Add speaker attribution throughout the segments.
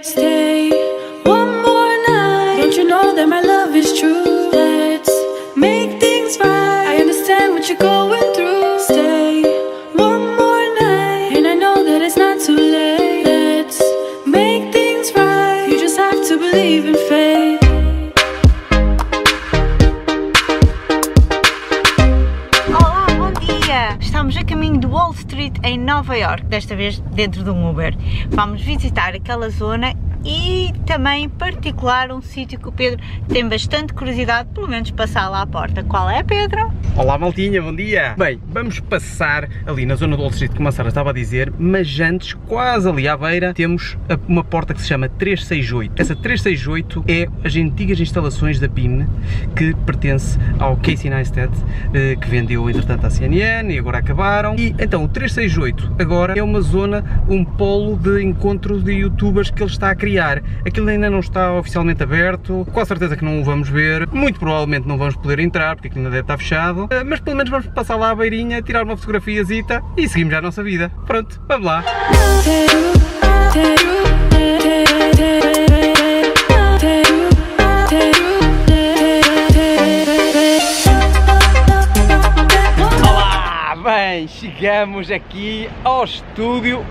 Speaker 1: Stay one more night. Don't you know that my love is true? Let's make things right. I understand what you're going through. Stay one more night, and I know that it's not too late. Let's make things right. You just have to believe in fate.
Speaker 2: Olá, bom dia! Estamos a caminho de Wall Street em Nova York, desta vez dentro de um Uber. Vamos visitar aquela zona e também em particular um sítio que o Pedro tem bastante curiosidade, pelo menos passar lá à porta. Qual é, Pedro?
Speaker 3: Olá maltinha, bom dia! Bem, vamos passar ali na zona do Wall Street, como a Sara estava a dizer, mas antes, quase ali à beira, temos uma porta que se chama 368. Essa 368 é as antigas instalações da PIN, que pertence ao Casey Neistat, que vendeu entretanto à CNN e agora acabaram. E então o 368 agora é uma zona, um polo de encontro de youtubers que ele está a criar. Aquilo ainda não está oficialmente aberto, com a certeza que não o vamos ver, muito provavelmente não vamos poder entrar porque aquilo ainda deve estar fechado, mas pelo menos vamos passar lá à beirinha, tirar uma fotografiazita e seguimos já a nossa vida. Pronto, vamos lá! Bem, chegamos aqui ao estúdio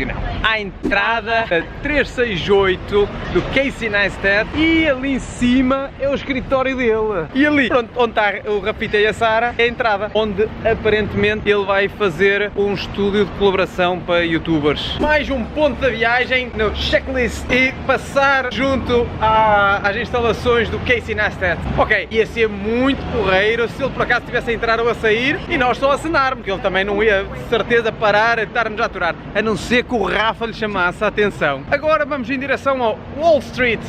Speaker 3: não, à entrada da 368 do Casey Neistat e ali em cima é o escritório dele. E ali, pronto, onde está o Rafita e a Sara, é a entrada, onde aparentemente ele vai fazer um estúdio de colaboração para youtubers. Mais um ponto da viagem no checklist e passar junto às instalações do Casey Neistat. Ok, ia ser muito porreiro se ele por acaso estivesse a entrar ou a sair e nós só acenarmos. Ele também não ia de certeza parar a estar-nos a aturar, a não ser que o Rafa lhe chamasse a atenção. Agora vamos em direção ao Wall Street.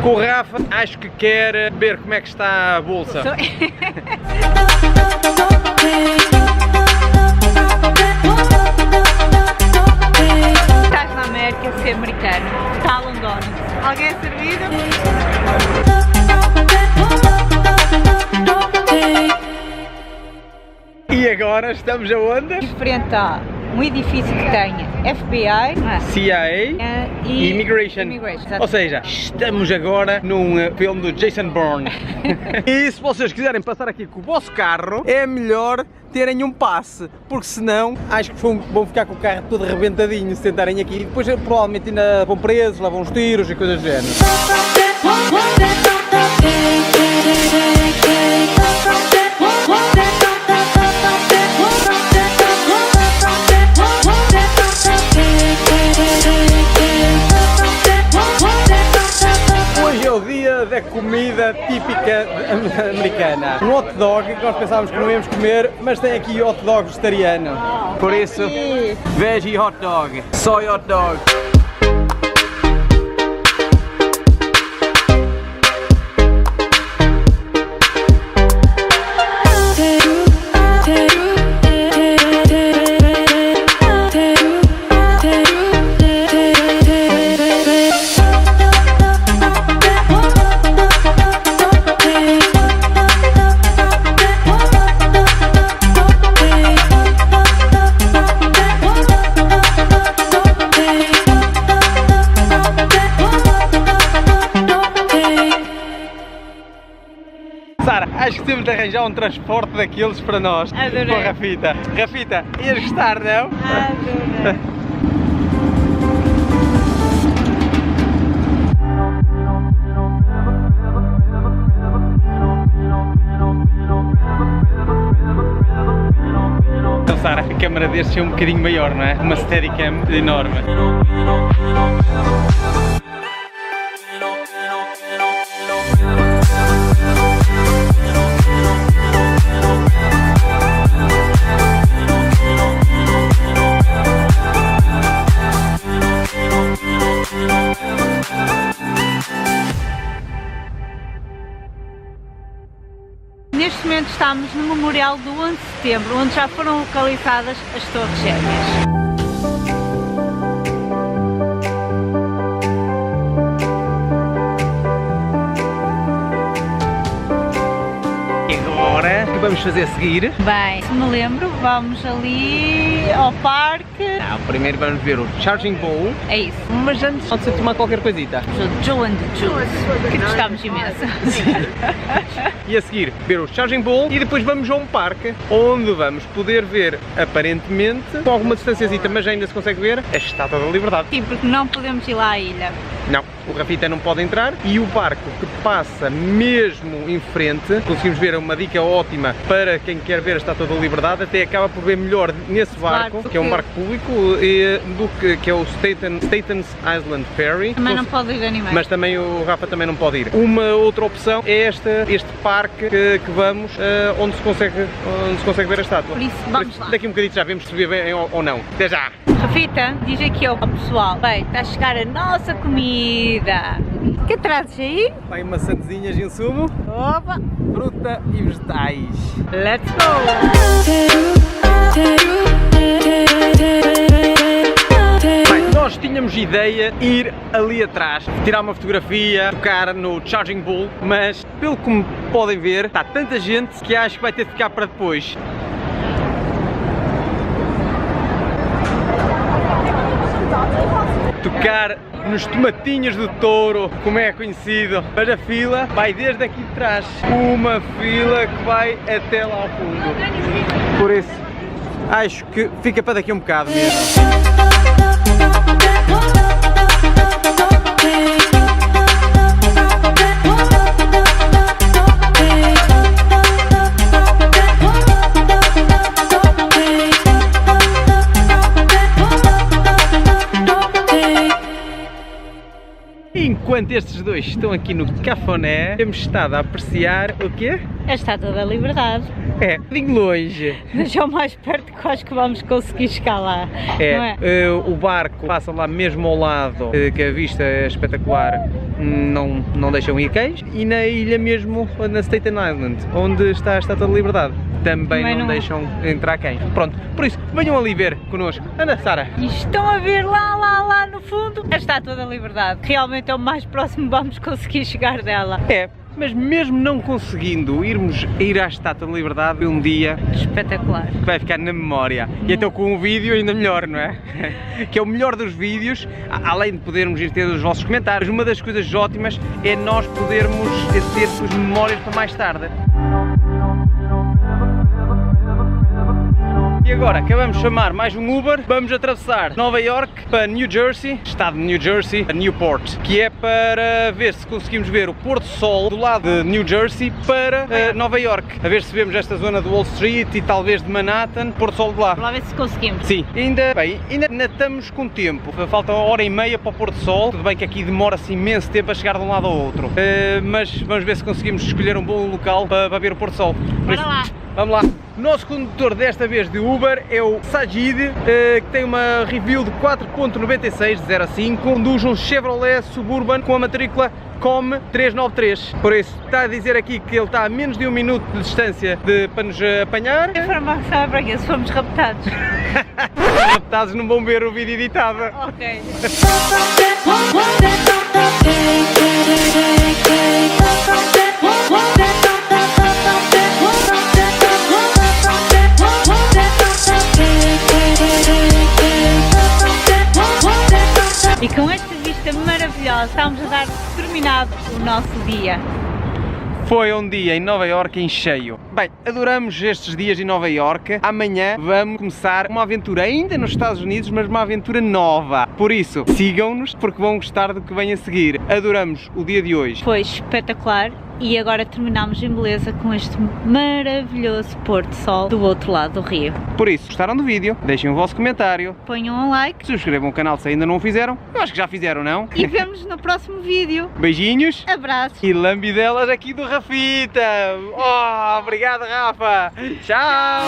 Speaker 3: Com o Rafa, acho que quer ver como é que está a bolsa.
Speaker 2: Estás na América, ser americano. Está a London. Alguém é servido?
Speaker 3: E agora estamos aonde?
Speaker 2: Em frente a um edifício que tem FBI,
Speaker 3: CIA e Immigration. Ou seja, estamos agora num filme do Jason Bourne. E se vocês quiserem passar aqui com o vosso carro, é melhor terem um passe, porque senão acho que vão ficar com o carro todo arrebentadinho se tentarem aqui. E depois provavelmente ainda vão presos, levam uns tiros e coisas do género. Hoje é o dia da comida típica americana. Um hot dog que nós pensávamos que não íamos comer, mas tem aqui hot dog vegetariano. Por isso, veggie hot dog, soy hot dog. Sara, acho que temos de arranjar um transporte daqueles para nós.
Speaker 2: Adorei.
Speaker 3: Com a Rafita. Rafita, ias gostar, não?
Speaker 2: Adorei.
Speaker 3: Então, Sara, a câmara deste é um bocadinho maior, não é? Uma Steadicam enorme.
Speaker 2: Neste momento estamos no Memorial do 11 de Setembro, onde já foram localizadas as Torres Gêmeas.
Speaker 3: E agora vamos fazer a seguir?
Speaker 2: Bem, se me lembro, vamos ali ao parque.
Speaker 3: Não, primeiro vamos ver o Charging Bowl.
Speaker 2: É isso.
Speaker 3: Mas antes pode ser tomar qualquer coisita.
Speaker 2: O Joe and the Juice, que gostamos imenso.
Speaker 3: E a seguir ver o Charging Bowl e depois vamos a um parque onde vamos poder ver, aparentemente, com alguma distânciazita, mas ainda se consegue ver, a Estátua da Liberdade.
Speaker 2: Sim, porque não podemos ir lá à ilha.
Speaker 3: Não, o Rafita não pode entrar e o barco que passa mesmo em frente, conseguimos ver uma dica ótima para quem quer ver a Estátua da Liberdade, até acaba por ver melhor nesse barco, que é um barco público, do que é o Statens Island Ferry.
Speaker 2: Também não pode ir animais.
Speaker 3: Mas também o Rafa também não pode ir. Uma outra opção é este parque que vamos, onde se consegue ver a estátua.
Speaker 2: Por isso, vamos lá.
Speaker 3: Daqui um bocadinho já vemos se vê bem ou não. Até já!
Speaker 2: Rafita, diz aqui ao pessoal, bem, está a chegar a nossa comida. O que trazes aí?
Speaker 3: Vai maçãzinhas em sumo,
Speaker 2: Opa!
Speaker 3: fruta e vegetais.
Speaker 2: Let's go!
Speaker 3: Bem, nós tínhamos ideia de ir ali atrás, tirar uma fotografia, tocar no Charging Bull, mas pelo que me podem ver, está tanta gente que acho que vai ter de ficar para depois. Tocar nos tomatinhos do touro, como é conhecido, mas a fila vai desde aqui de trás, uma fila que vai até lá ao fundo, por isso acho que fica para daqui um bocado mesmo. Enquanto estes dois estão aqui no cafuné, temos estado a apreciar o quê?
Speaker 2: A Estátua da Liberdade.
Speaker 3: É, bem longe.
Speaker 2: Mas é o mais perto que acho que vamos conseguir chegar lá. Não é?
Speaker 3: O barco passa lá mesmo ao lado, que a vista é espetacular, não deixam ir cães. E na ilha mesmo, na Staten Island, onde está a Estátua da Liberdade, também não deixam entrar cães. Pronto, por isso, venham ali ver connosco. Anda, Sara.
Speaker 2: E estão a ver lá no fundo a Estátua da Liberdade. Realmente é o mais próximo que vamos conseguir chegar dela.
Speaker 3: É. Mas mesmo não conseguindo ir à Estátua da Liberdade um dia
Speaker 2: espetacular,
Speaker 3: que vai ficar na memória, e então com um vídeo ainda melhor, não é? Que é o melhor dos vídeos, além de podermos ir ter os vossos comentários, uma das coisas ótimas é nós podermos ter as memórias para mais tarde. E agora acabamos de chamar mais um Uber, vamos atravessar Nova York para New Jersey, estado de New Jersey, a Newport, que é para ver se conseguimos ver o pôr do sol do lado de New Jersey para Nova York, a ver se vemos esta zona do Wall Street e talvez de Manhattan, pôr do sol de lá.
Speaker 2: Vamos lá ver se conseguimos.
Speaker 3: Sim, ainda estamos com tempo, falta 1h30 para o pôr do sol, tudo bem que aqui demora-se imenso tempo a chegar de um lado ao outro, mas vamos ver se conseguimos escolher um bom local para ver o pôr do sol.
Speaker 2: Bora lá!
Speaker 3: Vamos lá! O nosso condutor desta vez de Uber é o Sajid, que tem uma review de 4.96 de 0 a 5, conduz um Chevrolet Suburban com a matrícula COM 393, por isso está a dizer aqui que ele está a menos de 1 minuto de distância para nos apanhar.
Speaker 2: A informação é para quê? Se formos raptados.
Speaker 3: Raptados não vão ver o vídeo editado.
Speaker 2: Ok. E com esta vista maravilhosa, estamos a dar terminado o nosso dia.
Speaker 3: Foi um dia em Nova Iorque em cheio. Bem, adoramos estes dias em Nova Iorque. Amanhã vamos começar uma aventura ainda nos Estados Unidos, mas uma aventura nova. Por isso, sigam-nos porque vão gostar do que vem a seguir. Adoramos o dia de hoje.
Speaker 2: Foi espetacular. E agora terminamos em beleza com este maravilhoso pôr do sol do outro lado do rio.
Speaker 3: Por isso, gostaram do vídeo? Deixem o vosso comentário.
Speaker 2: Ponham um like.
Speaker 3: Subscrevam o canal se ainda não o fizeram. Eu acho que já fizeram, não?
Speaker 2: E vemos no próximo vídeo.
Speaker 3: Beijinhos.
Speaker 2: Abraços.
Speaker 3: E lambidelas aqui do Rafita. Oh, obrigado, Rafa. Tchau.